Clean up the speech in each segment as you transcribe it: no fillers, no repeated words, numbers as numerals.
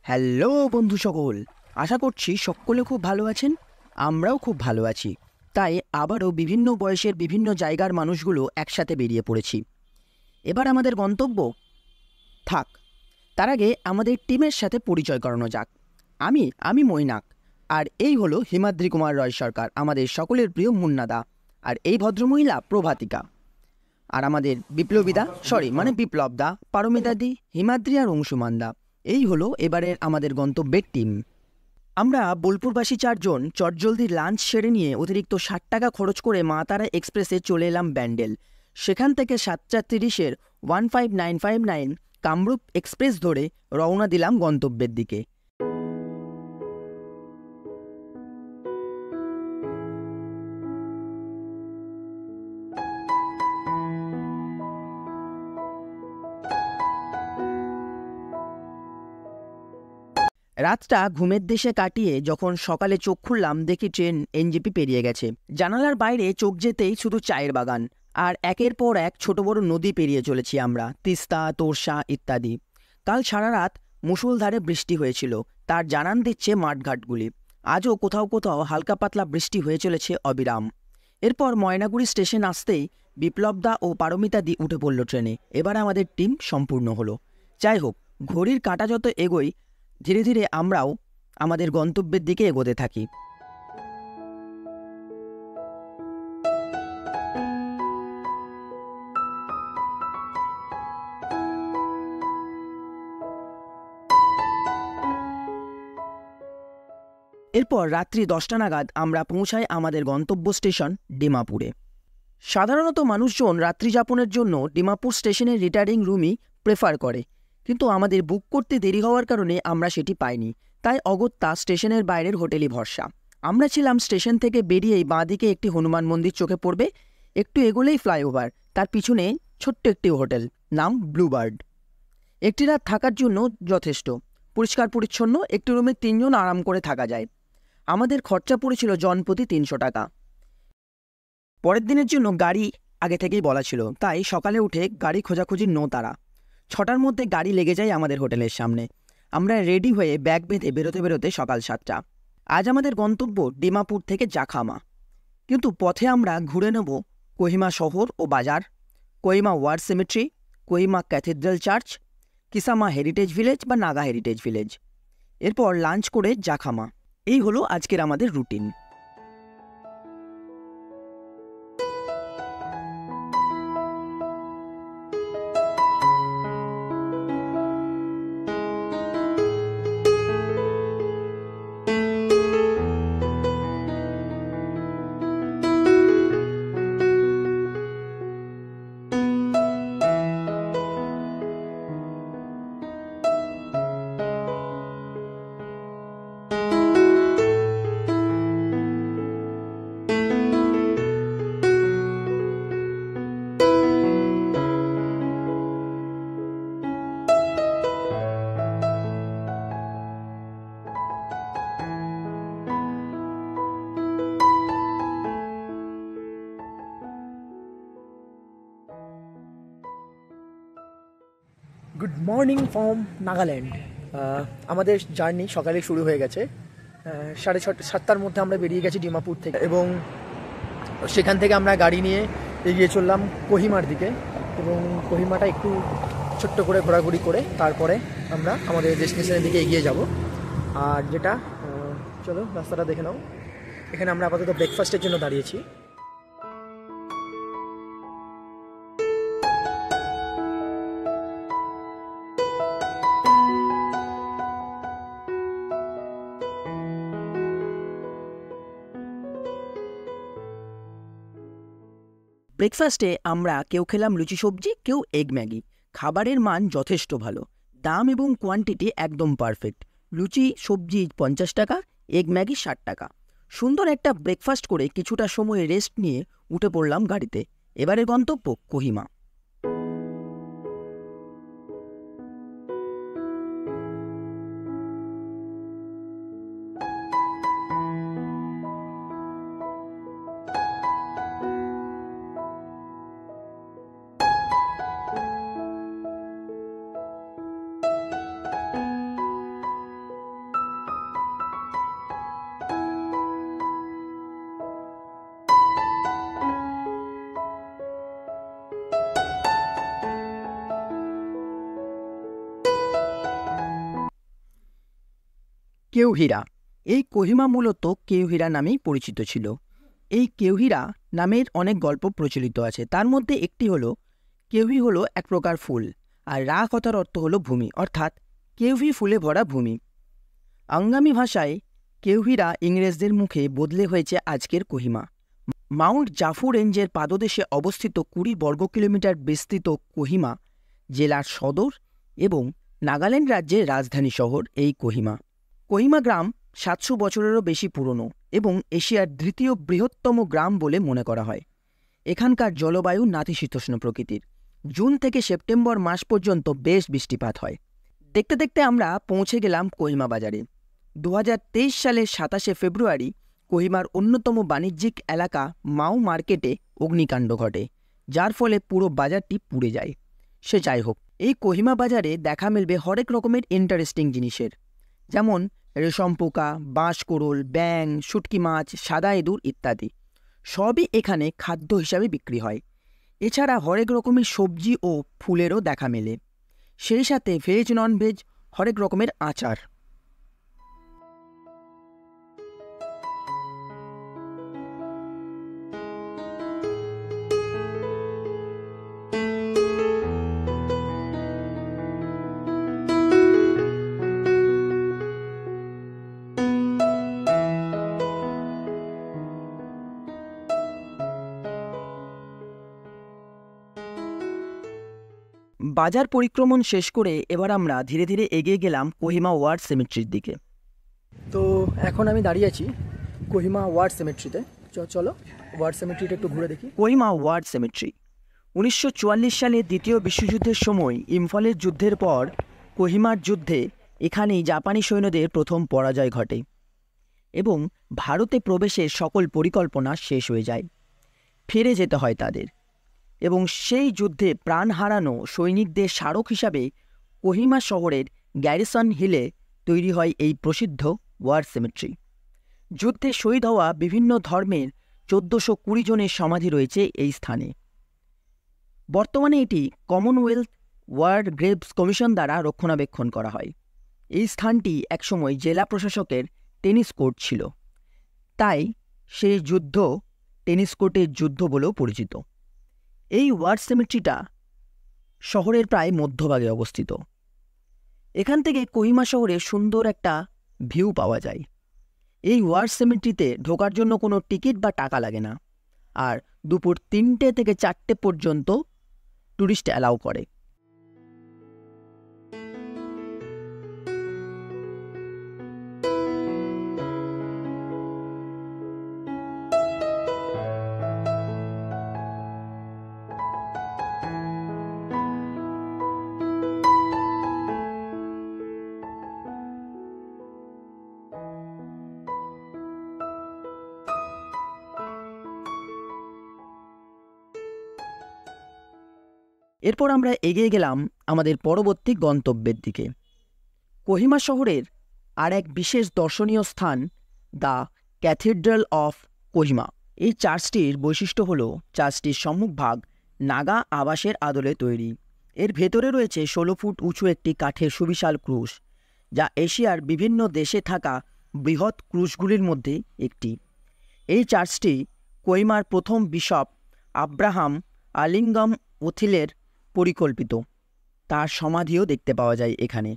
Hello বন্ধু সকল, আশা করছি সকলে খুব ভালো আছেন। আমরাও খুব ভালো আছি। তাই আবারও বিভিন্ন বয়সের বিভিন্ন জায়গার মানুষগুলো একসাথে বেরিয়ে পড়েছি। এবার আমাদের গন্তব্য থাক। তার আগে আমাদের টিমের সাথে পরিচয় করানো যাক। আমি মৈনাক, আর এই হলো হিমাদ্রি কুমার রয় সরকার, আমাদের সকলের প্রিয় মুন্নাদা। আর এই ভদ্রমহিলা প্রভাতিকা। আর আমাদের বিপ্লবদা, পারমিতাদি, হিমাদ্রি আর অংশুমানদা। এই হলো এবারের আমাদের গন্তব্যের টিম। আমরা বোলপুরবাসী 4 জন চটজলদি লাঞ্চ সেরে নিয়ে অতিরিক্ত 60 টাকা খরচ করে মা তারা এক্সপ্রেসে চলে এলাম ব্যান্ডেল। সেখান থেকে 7:30-এর 15959 কামরূপ এক্সপ্রেস ধরে রওনা দিলাম গন্তব্যের দিকে। রাতটা ঘুমের দেশে কাটিয়ে যখন সকালে চোখ খুললাম, দেখি ট্রেন এনজেপি পেরিয়ে গেছে। জানালার বাইরে চোখ যেতেই শুধু চায়ের বাগান, আর একের পর এক ছোট বড় নদী পেরিয়ে চলেছি আমরা, তিস্তা, তোরসা ইত্যাদি। কাল সারা রাত মুষলধারে বৃষ্টি হয়েছিল, তার জানান দিচ্ছে মাঠঘাটগুলি। আজও কোথাও কোথাও হালকা পাতলা বৃষ্টি হয়ে চলেছে অবিরাম। এরপর ময়নাগুড়ি স্টেশন আসতেই বিপ্লবদা ও পারমিতাদি উঠে পড়ল ট্রেনে। এবার আমাদের টিম সম্পূর্ণ হলো। যাই হোক, ঘড়ির কাঁটা যত এগোয় ধীরে ধীরে আমরাও আমাদের গন্তব্যের দিকে এগোতে থাকি। এরপর রাত্রি 10টা নাগাদ আমরা পৌঁছাই আমাদের গন্তব্য স্টেশন ডিমাপুরে। সাধারণত মানুষজন রাত্রিযাপনের জন্য ডিমাপুর স্টেশনের রিটায়ারিং রুমই প্রেফার করে, কিন্তু আমাদের বুক করতে দেরি হওয়ার কারণে আমরা সেটি পাইনি। তাই অগত্যা স্টেশনের বাইরের হোটেলই ভরসা। আমরা ছিলাম স্টেশন থেকে বেরিয়েই বাঁদিকে একটি হনুমান মন্দির চোখে পড়বে, একটু এগোলেই ফ্লাইওভার, তার পিছনে ছোট্ট একটি হোটেল, নাম ব্লুবার্ড। একটি রাত থাকার জন্য যথেষ্ট। পরিষ্কার পরিচ্ছন্ন একটি রুমে 3 জন আরাম করে থাকা যায়। আমাদের খরচা পড়েছিল জনপ্রতি 300 টাকা। পরের দিনের জন্য গাড়ি আগে থেকেই বলা ছিল, তাই সকালে উঠে গাড়ি খোঁজাখুঁজির তারা। 6টার মধ্যে গাড়ি লেগে যায় আমাদের হোটেলের সামনে। আমরা রেডি হয়ে ব্যাগ বেঁধে বেরোতে বেরোতে সকাল 7টা। আজ আমাদের গন্তব্য ডিমাপুর থেকে জাখামা, কিন্তু পথে আমরা ঘুরে নেব কোহিমা শহর ও বাজার, Kohima war cemetery, Kohima cathedral church, Kisama heritage village বা নাগা হেরিটেজ ভিলেজ। এরপর লাঞ্চ করে জাখামা। এই হলো আজকের আমাদের routine. Good morning from Nagaland. আমাদের জার্নি সকালে শুরু হয়ে গেছে। 7:30-7টার মধ্যে আমরা বেরিয়ে গেছি ডিমাপুর থেকে, এবং সেখান থেকে আমরা গাড়ি নিয়ে এগিয়ে চললাম কোহিমার দিকে, এবং কোহিমাটা একটু ছোট্ট করে ঘোরাঘুরি করে তারপরে আমরা আমাদের ডেস্টিনেশনের দিকে এগিয়ে যাব। আর যেটা চলো রাস্তাটা দেখে নাও। এখানে আমরা আপাতত ব্রেকফাস্টের জন্য দাঁড়িয়েছি। ব্রেকফাস্টে আমরা কেউ খেলাম লুচি সবজি, কেউ এগ ম্যাগি। খাবারের মান যথেষ্ট ভালো, দাম এবং কোয়ান্টিটি একদম পারফেক্ট। লুচি সবজি 50 টাকা, এগ ম্যাগি 60 টাকা। সুন্দর একটা ব্রেকফাস্ট করে কিছুটা সময় রেস্ট নিয়ে উঠে পড়লাম গাড়িতে। এবারে গন্তব্য কোহিমা। কেউহিরা। এই কোহিমা মূলত কেউহিরা নামেই পরিচিত ছিল। এই কেউহিরা নামের অনেক গল্প প্রচলিত আছে। তার মধ্যে একটি হলো কেউহি হলো এক প্রকার ফুল, আর রা কথার অর্থ হলো ভূমি, অর্থাৎ কেউহি ফুলে ভরা ভূমি। আঙ্গামি ভাষায় কেউহিরা ইংরেজদের মুখে বদলে হয়েছে আজকের কোহিমা। মাউন্ট জাফু রেঞ্জের পাদদেশে অবস্থিত 20 বর্গ কিলোমিটার বিস্তৃত কোহিমা জেলার সদর এবং নাগাল্যান্ড রাজ্যের রাজধানী শহর এই কোহিমা। কোহিমা গ্রাম 700 বছরেরও বেশি পুরনো এবং এশিয়ার দ্বিতীয় বৃহত্তম গ্রাম বলে মনে করা হয়। এখানকার জলবায়ু নাতিশীতোষ্ণ প্রকৃতির। জুন থেকে সেপ্টেম্বর মাস পর্যন্ত বেশ বৃষ্টিপাত হয়। দেখতে দেখতে আমরা পৌঁছে গেলাম কোহিমা বাজারে। 2023 সালের 27শে ফেব্রুয়ারি কোহিমার অন্যতম বাণিজ্যিক এলাকা মাও মার্কেটে অগ্নিকাণ্ড ঘটে, যার ফলে পুরো বাজারটি পুড়ে যায়। সে যাই হোক, এই কোহিমা বাজারে দেখা মিলবে হরেক রকমের ইন্টারেস্টিং জিনিসের, যেমন রেশম পোকা, বাঁশকোড়ল, ব্যাঙ, শুটকি মাছ, সাদা ইঁদুর ইত্যাদি। সবই এখানে খাদ্য হিসাবে বিক্রি হয়। এছাড়া হরেক রকমের সবজি ও ফুলেরও দেখা মেলে, সেই সাথে ভেজ ননভেজ হরেক রকমের আচার। বাজার পরিক্রমণ শেষ করে এবার আমরা ধীরে ধীরে এগিয়ে গেলাম কোহিমা ওয়ার সিমেট্রির দিকে। তো এখন আমি দাঁড়িয়ে আছি কোহিমা ওয়ার সিমেট্রিতে। চলো ওয়ার সিমেট্রিটা একটু ঘুরে দেখি। কোহিমা ওয়ার সিমেট্রি 1944 সালে দ্বিতীয় বিশ্বযুদ্ধের সময় ইম্ফলের যুদ্ধের পর কোহিমার যুদ্ধে এখানেই জাপানি সৈন্যদের প্রথম পরাজয় ঘটে এবং ভারতে প্রবেশের সকল পরিকল্পনা শেষ হয়ে যায়। ফিরে যেতে হয় তাদের, এবং সেই যুদ্ধে প্রাণ হারানো সৈনিকদের স্মারক হিসাবে কোহিমা শহরের গ্যারিসন হিলে তৈরি হয় এই প্রসিদ্ধ ওয়ার সিমেট্রি। যুদ্ধে শহীদ হওয়া বিভিন্ন ধর্মের 1420 জনের সমাধি রয়েছে এই স্থানে। বর্তমানে এটি কমনওয়েলথ ওয়ার গ্রেভস কমিশন দ্বারা রক্ষণাবেক্ষণ করা হয়। এই স্থানটি একসময় জেলা প্রশাসকের টেনিস কোর্ট ছিল, তাই সেই যুদ্ধ টেনিস কোর্টের যুদ্ধ বলেও পরিচিত। এই ওয়ার সিমেট্রিটা শহরের প্রায় মধ্যভাগে অবস্থিত। এখান থেকে কোহিমা শহরে সুন্দর একটা ভিউ পাওয়া যায়। এই ওয়ার সিমেট্রিতে ঢোকার জন্য কোনো টিকিট বা টাকা লাগে না, আর দুপুর 3টে থেকে 4টে পর্যন্ত ট্যুরিস্ট অ্যালাউ করে। এরপর আমরা এগিয়ে গেলাম আমাদের পরবর্তী গন্তব্যের দিকে। কোহিমা শহরের আর এক বিশেষ দর্শনীয় স্থান দ্য ক্যাথিড্রাল অফ কোহিমা। এই চার্চটির বৈশিষ্ট্য হল চার্চটির সম্মুখভাগ নাগা আবাসের আদলে তৈরি। এর ভেতরে রয়েছে 16 ফুট উঁচু একটি কাঠের সুবিশাল ক্রুশ, যা এশিয়ার বিভিন্ন দেশে থাকা বৃহৎ ক্রুশগুলির মধ্যে একটি। এই চার্চটি কোহিমার প্রথম বিশপ আব্রাহাম আলিঙ্গাম ওথিলের পরিকল্পিত। তার সমাধিও দেখতে পাওয়া যায় এখানে।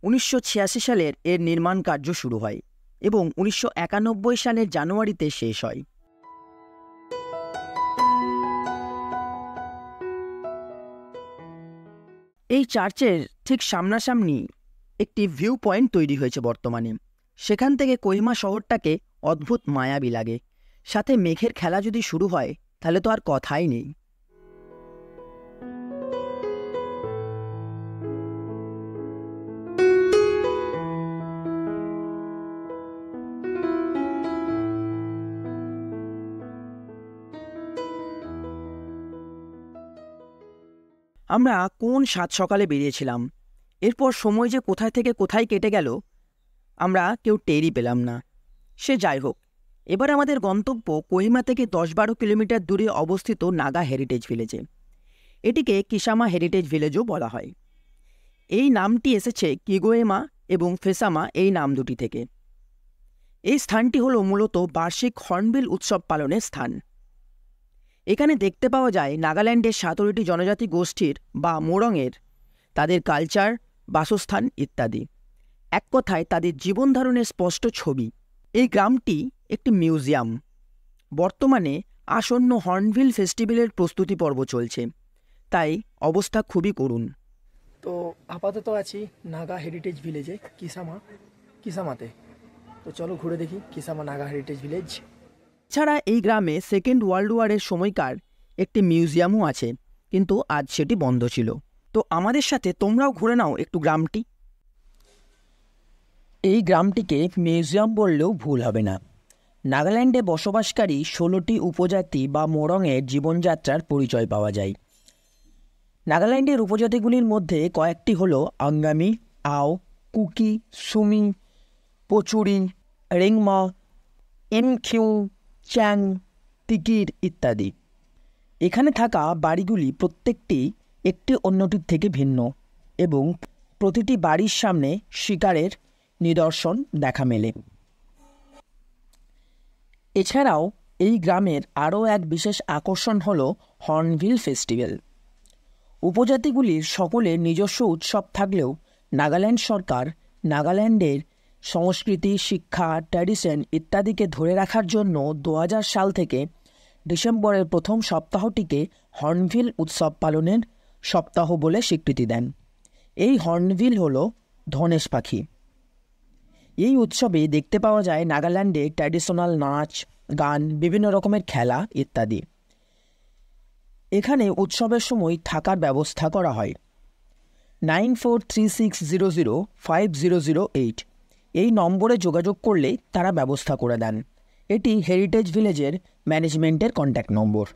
1986 সালের এর নির্মাণ কার্য শুরু হয় এবং 1991 সালের জানুয়ারিতে শেষ হয়। এই চার্চের ঠিক সামনাসামনি একটি ভিউ পয়েন্ট তৈরি হয়েছে বর্তমানে। সেখান থেকে কোহিমা শহরটাকে অদ্ভুত মায়াবী লাগে। সাথে মেঘের খেলা যদি শুরু হয় তাহলে তো আর কথাই নেই। আমরা কোন সাত সকালে বেরিয়েছিলাম, এরপর সময় যে কোথায় থেকে কোথায় কেটে গেল আমরা কেউ টেরই পেলাম না। সে যাই হোক, এবার আমাদের গন্তব্য কোহিমা থেকে 10-12 কিলোমিটার দূরে অবস্থিত নাগা হেরিটেজ ভিলেজে। এটিকে কিসামা হেরিটেজ ভিলেজও বলা হয়। এই নামটি এসেছে কিগোয়েমা এবং ফেসামা এই নাম দুটি থেকে। এই স্থানটি হল মূলত বার্ষিক হর্নবিল উৎসব পালনের স্থান। এখানে দেখতে পাওয়া যায় নাগাল্যান্ডের 17টি জনজাতি গোষ্ঠীর বা মোরংয়ের তাদের কালচার, বাসস্থান ইত্যাদি, এক কথায় তাদের জীবনধারণের স্পষ্ট ছবি। এই গ্রামটি একটি মিউজিয়াম। বর্তমানে আসন্ন হর্নবিল ফেস্টিভ্যালের প্রস্তুতি পর্ব চলছে, তাই অবস্থা খুবই করুণ। তো আপাতত আছি নাগা হেরিটেজ ভিলেজে, কিসামাতে। তো চলো ঘুরে দেখি কিসামা নাগা হেরিটেজ ভিলেজ। এছাড়া এই গ্রামে সেকেন্ড ওয়ার্ল্ড ওয়ারের সময়কার একটি মিউজিয়ামও আছে, কিন্তু আজ সেটি বন্ধ ছিল। তো আমাদের সাথে তোমরাও ঘুরে নাও একটু গ্রামটি। এই গ্রামটিকে মিউজিয়াম বললেও ভুল হবে না। নাগাল্যান্ডে বসবাসকারী 16টি উপজাতি বা মোরংয়ের জীবনযাত্রার পরিচয় পাওয়া যায়। নাগাল্যান্ডের উপজাতিগুলির মধ্যে কয়েকটি হল আঙ্গামি, আও, কুকি, সুমি, পচুরি, রেংমা, এমখিউ, চ্যাং, তিকির ইত্যাদি। এখানে থাকা বাড়িগুলি প্রত্যেকটি একটি অন্যটির থেকে ভিন্ন এবং প্রতিটি বাড়ির সামনে শিকারের নিদর্শন দেখা মেলে। এছাড়াও এই গ্রামের আরও এক বিশেষ আকর্ষণ হল হর্নবিল ফেস্টিভ্যাল। উপজাতিগুলির সকলের নিজস্ব উৎসব থাকলেও নাগাল্যান্ড সরকার নাগাল্যান্ডের সংস্কৃতি, শিক্ষা, ট্র্যাডিশন ইত্যাদিকে ধরে রাখার জন্য 2000 সাল থেকে ডিসেম্বরের প্রথম সপ্তাহটিকে হর্নবিল উৎসব পালনের সপ্তাহ বলে স্বীকৃতি দেন। এই হর্নবিল হল ধনেশ পাখি। এই উৎসবে দেখতে পাওয়া যায় নাগাল্যান্ডে ট্র্যাডিশনাল নাচ, গান, বিভিন্ন রকমের খেলা ইত্যাদি। এখানে উৎসবের সময় থাকার ব্যবস্থা করা হয়। 9436005008 এই নম্বরে যোগাযোগ করলে তারা ব্যবস্থা করে দেন। এটি হেরিটেজ ভিলেজের ম্যানেজমেন্টের কন্ট্যাক্ট নম্বর।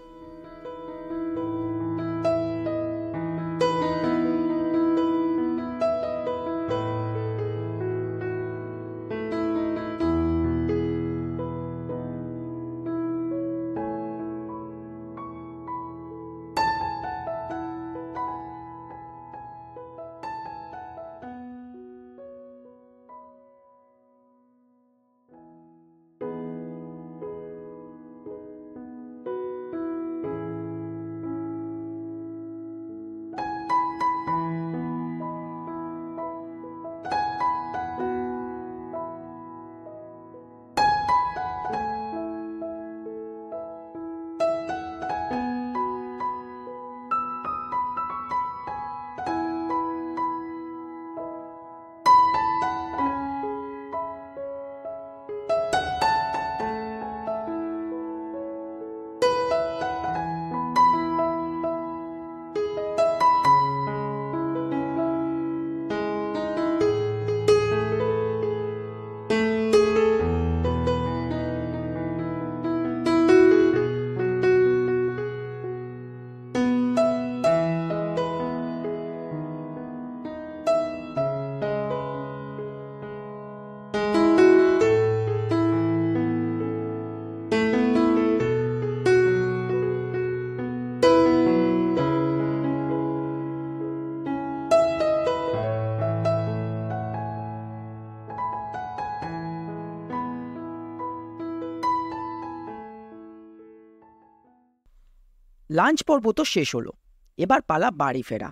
লাঞ্চ পর্ব তো শেষ হলো, এবার পালা বাড়ি ফেরা।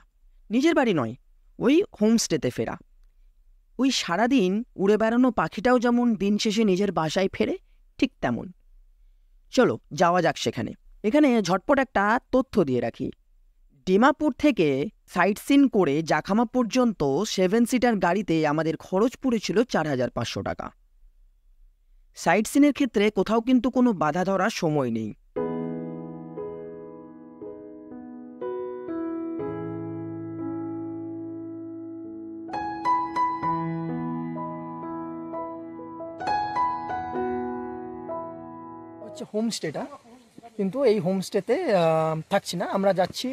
নিজের বাড়ি নয়, ওই হোমস্টেতে ফেরা। ওই সারাদিন উড়ে বেড়ানো পাখিটাও যেমন দিন শেষে নিজের বাসায় ফেরে, ঠিক তেমন। চলো যাওয়া যাক সেখানে। এখানে ঝটপট একটা তথ্য দিয়ে রাখি। ডিমাপুর থেকে সাইট সিন করে জাখামা পর্যন্ত 7 সিটার গাড়িতে আমাদের খরচ পড়েছিল 4500 টাকা। সাইট সিনের ক্ষেত্রে কোথাও কিন্তু কোনো বাধা ধরার সময় নেই। হোমস্টেটা, কিন্তু এই হোমস্টেতে থাকছি না, আমরা যাচ্ছি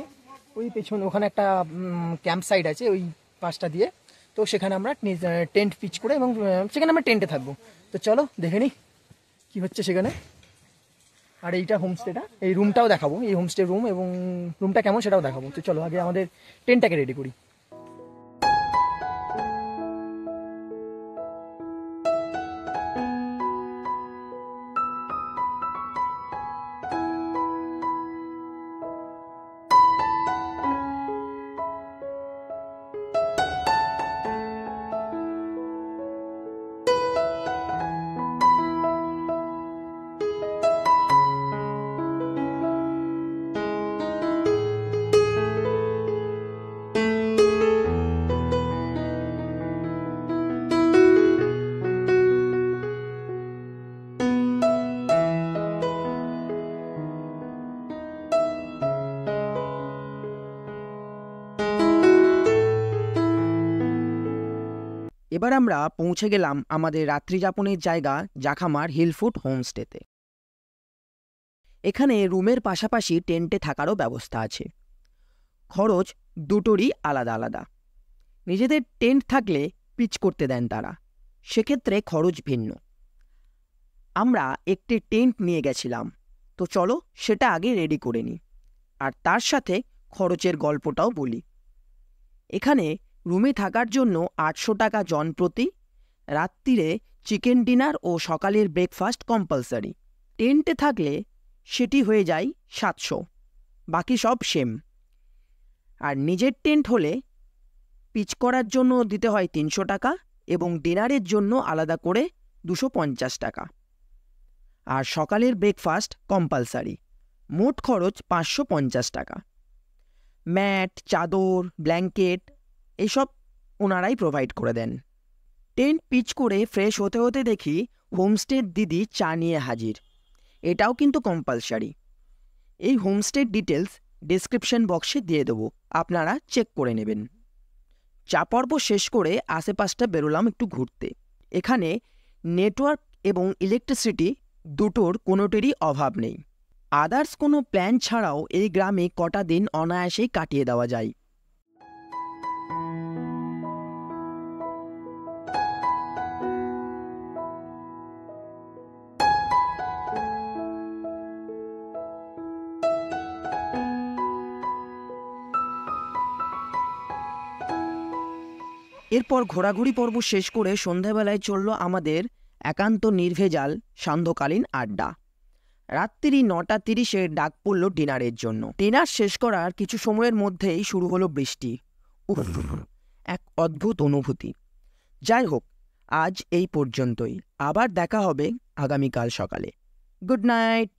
ওই পেছনে, ওখানে একটা ক্যাম্প সাইট আছে ওই পাশটা দিয়ে। তো সেখানে আমরা টেন্ট পিচ করে এবং সেখানে আমরা টেন্টে থাকবো। তো চলো দেখে নিই কী হচ্ছে সেখানে। আর এইটা হোমস্টেটা, এই রুমটাও দেখাবো, এই হোমস্টে রুম এবং রুমটা কেমন সেটাও দেখাবো। তো চলো আগে আমাদের টেন্টটাকে রেডি করি। এবার আমরা পৌঁছে গেলাম আমাদের রাত্রিযাপনের জায়গা জাখামার হিলফুট হোমস্টেতে। এখানে রুমের পাশাপাশি টেন্টে থাকারও ব্যবস্থা আছে। খরচ দুটোরই আলাদা আলাদা। নিজেদের টেন্ট থাকলে পিচ করতে দেন তারা, সেক্ষেত্রে খরচ ভিন্ন। আমরা একটি টেন্ট নিয়ে গেছিলাম, তো চলো সেটা আগে রেডি করে নিই, আর তার সাথে খরচের গল্পটাও বলি। এখানে রুমে থাকার জন্য 800 টাকা জন প্রতি, রাত্রিরে চিকেন ডিনার ও সকালের ব্রেকফাস্ট কম্পালসারি। টেন্টে থাকলে সেটি হয়ে যায় 700, বাকি সব সেম। আর নিজের টেন্ট হলে পিচ করার জন্য দিতে হয় 300 টাকা এবং ডিনারের জন্য আলাদা করে 250 টাকা। আর সকালের ব্রেকফাস্ট কম্পালসারি। মোট খরচ 550 টাকা। ম্যাট, চাদর, ব্ল্যাঙ্কেট এসব ওনারাই প্রোভাইড করে দেন। টেন্ট পিচ করে ফ্রেশ হতে হতে দেখি হোমস্টের দিদি চা নিয়ে হাজির। এটাও কিন্তু কম্পালসারি। এই হোমস্টের ডিটেলস ডেসক্রিপশন বক্সে দিয়ে দেবো, আপনারা চেক করে নেবেন। চা পর্ব শেষ করে আশেপাশটা বেরোলাম একটু ঘুরতে। এখানে নেটওয়ার্ক এবং ইলেকট্রিসিটি দুটোর কোনোটিরই অভাব নেই। আদার্স কোনো প্ল্যান ছাড়াও এই গ্রামে কটা দিন অনায়াসেই কাটিয়ে দেওয়া যায়। এরপর ঘোরাঘুরি পর্ব শেষ করে সন্ধ্যাবেলায় চলল আমাদের একান্ত নির্ভেজাল সান্ধ্যকালীন আড্ডা। রাত্রি 9:30 ডাক পড়ল ডিনারের জন্য। ডিনার শেষ করার কিছু সময়ের মধ্যেই শুরু হলো বৃষ্টি। উফ, এক অদ্ভুত অনুভূতি। যাই হোক, আজ এই পর্যন্তই। আবার দেখা হবে আগামীকাল সকালে। Good night.